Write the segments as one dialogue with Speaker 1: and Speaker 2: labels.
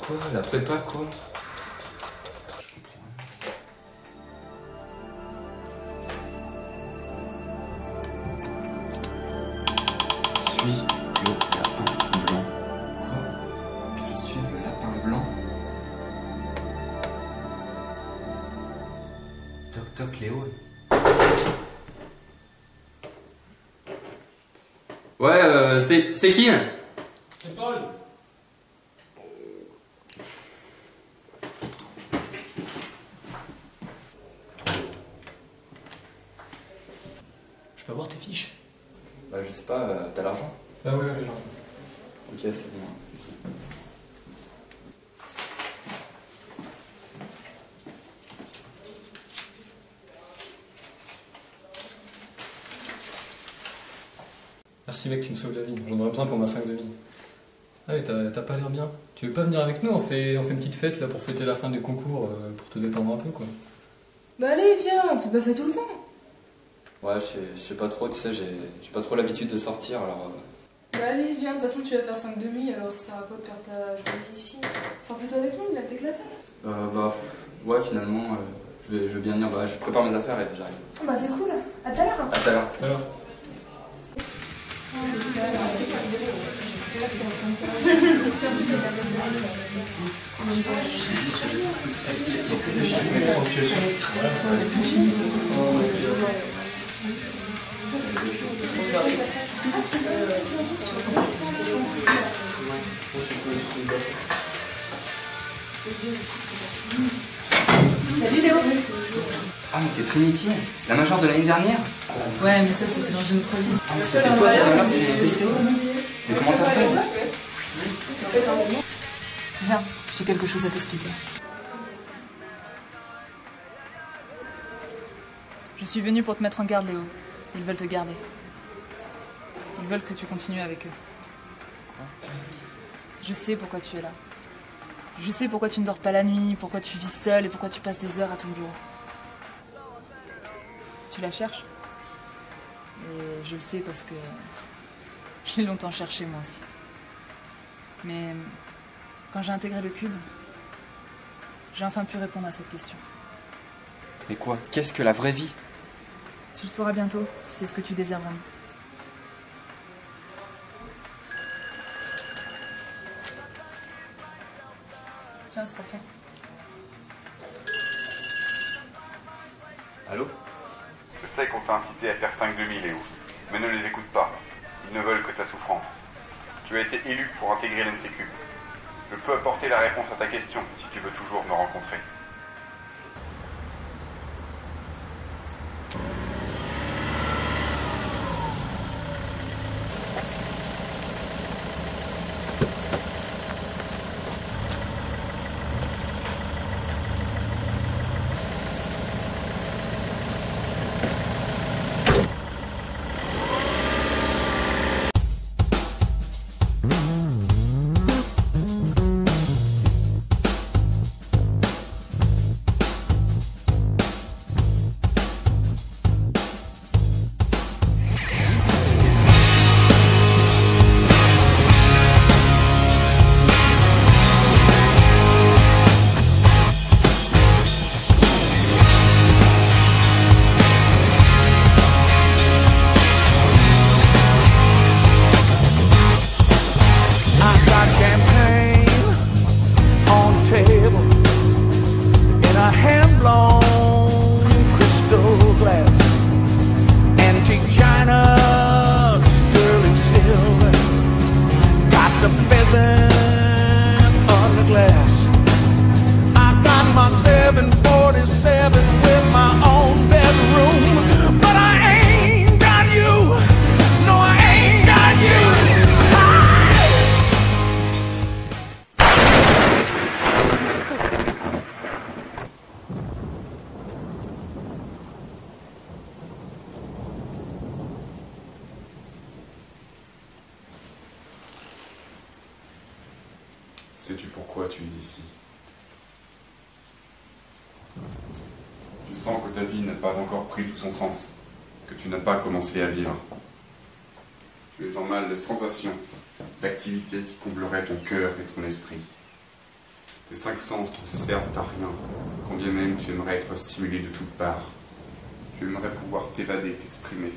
Speaker 1: Quoi? La prépa, quoi? Je comprends rien. Suis le lapin blanc. Quoi? Que je suive le lapin blanc? Toc toc Léo. Ouais, c'est qui?
Speaker 2: C'est Paul. Je peux avoir tes fiches?
Speaker 1: Bah je sais pas, t'as l'argent?
Speaker 2: Ah ouais, j'ai l'argent.
Speaker 1: Ok, c'est bon.
Speaker 2: Merci mec, tu me sauves la vie. J'en aurais besoin pour ma 5,5. Ah mais t'as pas l'air bien. Tu veux pas venir avec nous? On fait une petite fête là pour fêter la fin du concours, pour te détendre un peu quoi.
Speaker 3: Bah allez, viens, on fait pas ça tout le temps.
Speaker 1: Ouais, je sais pas trop, tu sais, j'ai pas trop l'habitude de sortir, alors...
Speaker 3: Bah allez, viens, de toute façon tu vas faire 5,5, alors ça sert à quoi de perdre ta journée ici? Sors plutôt avec nous, viens t'éclater.
Speaker 1: Ouais, finalement, je veux bien venir, bah je prépare mes affaires et j'arrive.
Speaker 3: Ah bah c'est cool, à tout à l'heure.
Speaker 1: À tout à l'heure.
Speaker 2: Tout à l'heure.
Speaker 3: Salut Léo.
Speaker 1: Ah mais t'es Trinity, la majeure de l'année dernière?
Speaker 3: Ouais, mais ça c'était dans une autre vie.
Speaker 1: Ah mais c'était toi tout à l'heure, c'est PC. Mais comment t'as fait?
Speaker 3: Viens, j'ai quelque chose à t'expliquer. Je suis venue pour te mettre en garde, Léo. Ils veulent te garder. Ils veulent que tu continues avec eux.
Speaker 1: Quoi?
Speaker 3: Je sais pourquoi tu es là. Je sais pourquoi tu ne dors pas la nuit, pourquoi tu vis seule et pourquoi tu passes des heures à ton bureau. Tu la cherches? Et je le sais parce que je l'ai longtemps cherché moi aussi. Mais quand j'ai intégré le cube, j'ai enfin pu répondre à cette question.
Speaker 1: Mais quoi? Qu'est-ce que la vraie vie?
Speaker 3: Tu le sauras bientôt, si c'est ce que tu désires vraiment. Tiens, c'est pour toi.
Speaker 1: Allô?
Speaker 4: Je sais qu'on t'a incité à faire 5,5, Léo, mais ne les écoute pas. Ils ne veulent que ta souffrance. Tu as été élu pour intégrer l'NTQ. Je peux apporter la réponse à ta question si tu veux toujours me rencontrer. Sais-tu pourquoi tu es ici? Tu sens que ta vie n'a pas encore pris tout son sens, que tu n'as pas commencé à vivre. Tu es en mal de sensations, d'activités qui combleraient ton cœur et ton esprit. Tes 5 sens ne te servent à rien, quand bien même tu aimerais être stimulé de toutes parts. Tu aimerais pouvoir t'évader, t'exprimer,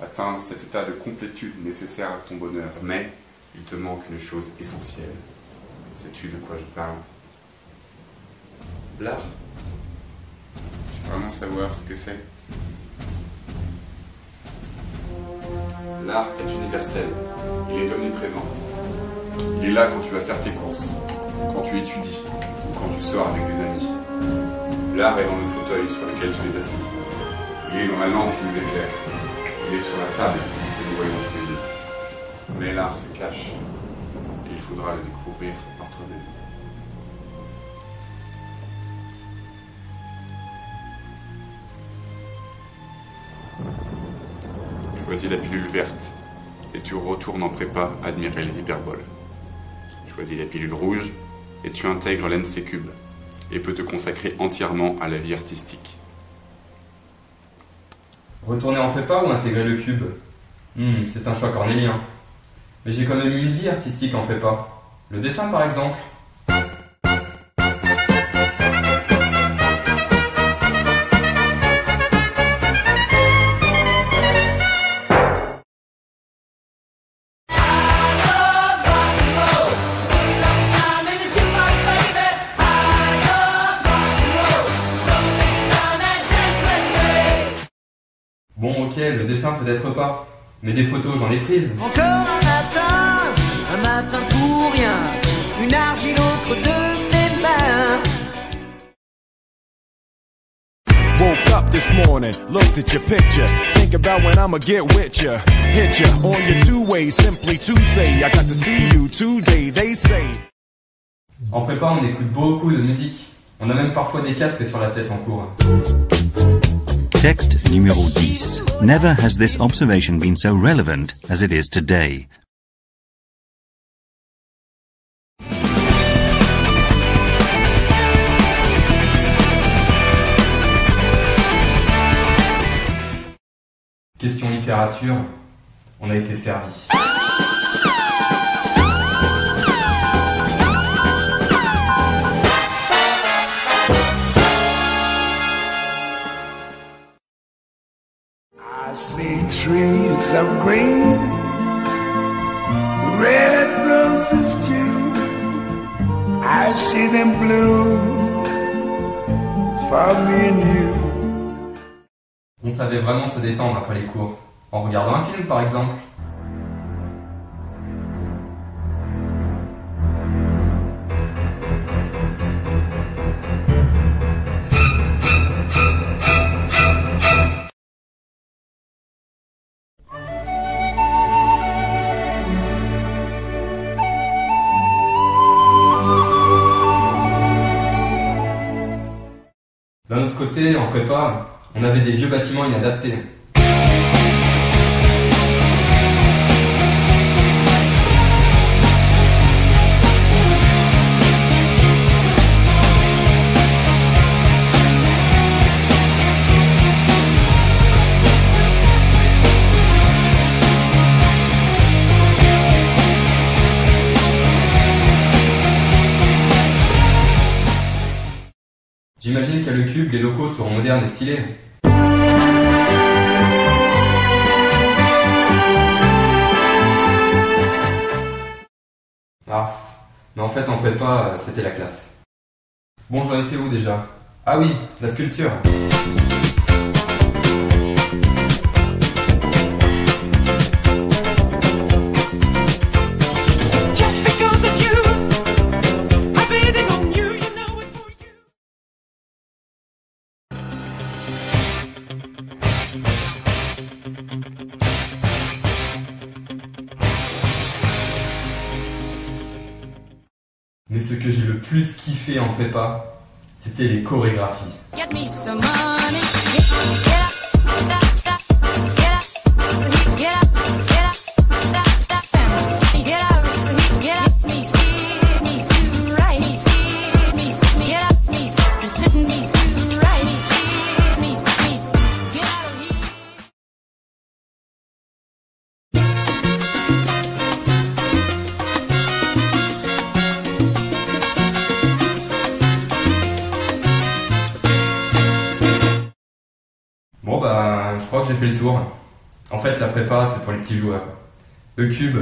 Speaker 4: atteindre cet état de complétude nécessaire à ton bonheur, mais il te manque une chose essentielle. Sais-tu de quoi je parle? L'art. Tu veux vraiment savoir ce que c'est? L'art est universel, il est omniprésent. Il est là quand tu vas faire tes courses, quand tu étudies, ou quand tu sors avec des amis. L'art est dans le fauteuil sur lequel tu es assis. Il est dans la lampe qui nous éclaire. Il est sur la table que nous voyons tous les deux. Mais l'art se cache, et il faudra le découvrir par toi-même. Choisis la pilule verte, et tu retournes en prépa admirer les hyperboles. Choisis la pilule rouge, et tu intègres l'NC-Cube, et peux te consacrer entièrement à la vie artistique.
Speaker 5: Retourner en prépa ou intégrer le cube? C'est un choix cornélien. Mais j'ai quand même eu une vie artistique en prépa. Le dessin par exemple. Bon ok, le dessin peut-être pas, mais des photos j'en ai prises.
Speaker 6: Encore un matin pour rien, une argile autre de mes mains.
Speaker 7: Woke up this morning, looked at your picture, think about when I'ma get with ya, hit ya on your two ways, simply to say I got to see you today, they say.
Speaker 5: En prépa on écoute beaucoup de musique, on a même parfois des casques sur la tête en cours.
Speaker 8: Texte numéro 10. Never has this observation been so relevant as it is today.
Speaker 5: Question littérature, on a été servi.
Speaker 9: I see trees of green, red roses too. I see them bloom for me and you.
Speaker 5: On savait vraiment se détendre après les cours, en regardant un film par exemple. D'un autre côté, en prépa, on avait des vieux bâtiments inadaptés. J'imagine qu'à le Cube, les locaux seront modernes et stylés. Ah, mais en fait en prépa, c'était la classe. Bon, j'en étais où déjà? Ah oui, la sculpture. Mais ce que j'ai le plus kiffé en prépa, c'était les chorégraphies. crois que j'ai fait le tour. En fait, la prépa, c'est pour les petits joueurs. E-Cube,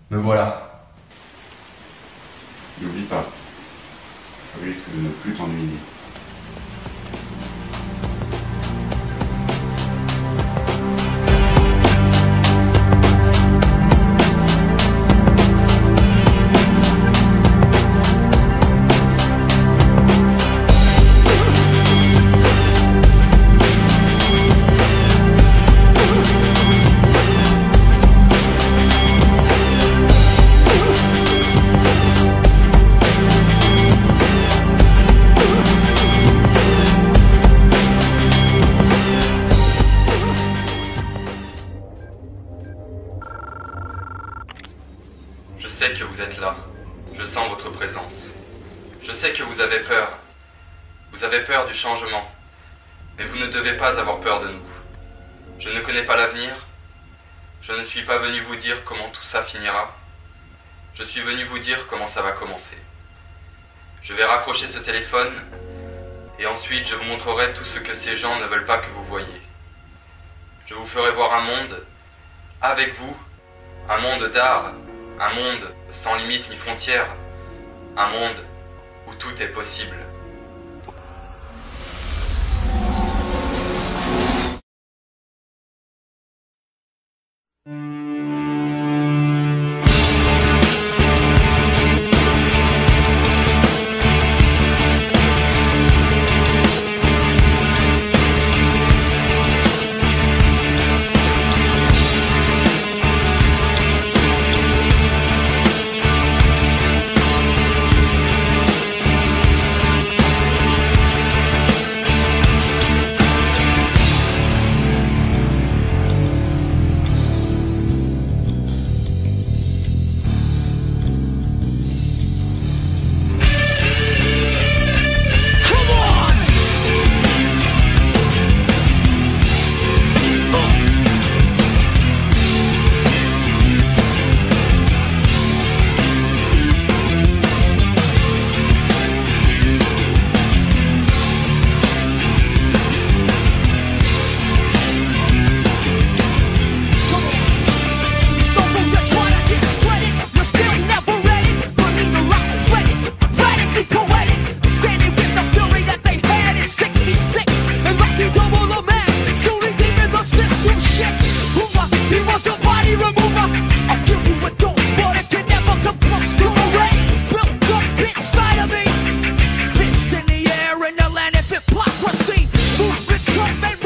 Speaker 5: me voilà.
Speaker 1: N'oublie pas, tu risques de ne plus t'ennuyer.
Speaker 5: Je sais que vous êtes là. Je sens votre présence. Je sais que vous avez peur. Vous avez peur du changement. Mais vous ne devez pas avoir peur de nous. Je ne connais pas l'avenir. Je ne suis pas venu vous dire comment tout ça finira. Je suis venu vous dire comment ça va commencer. Je vais raccrocher ce téléphone et ensuite je vous montrerai tout ce que ces gens ne veulent pas que vous voyiez. Je vous ferai voir un monde avec vous, un monde d'art, un monde sans limite ni frontières, un monde où tout est possible.
Speaker 6: Movements come and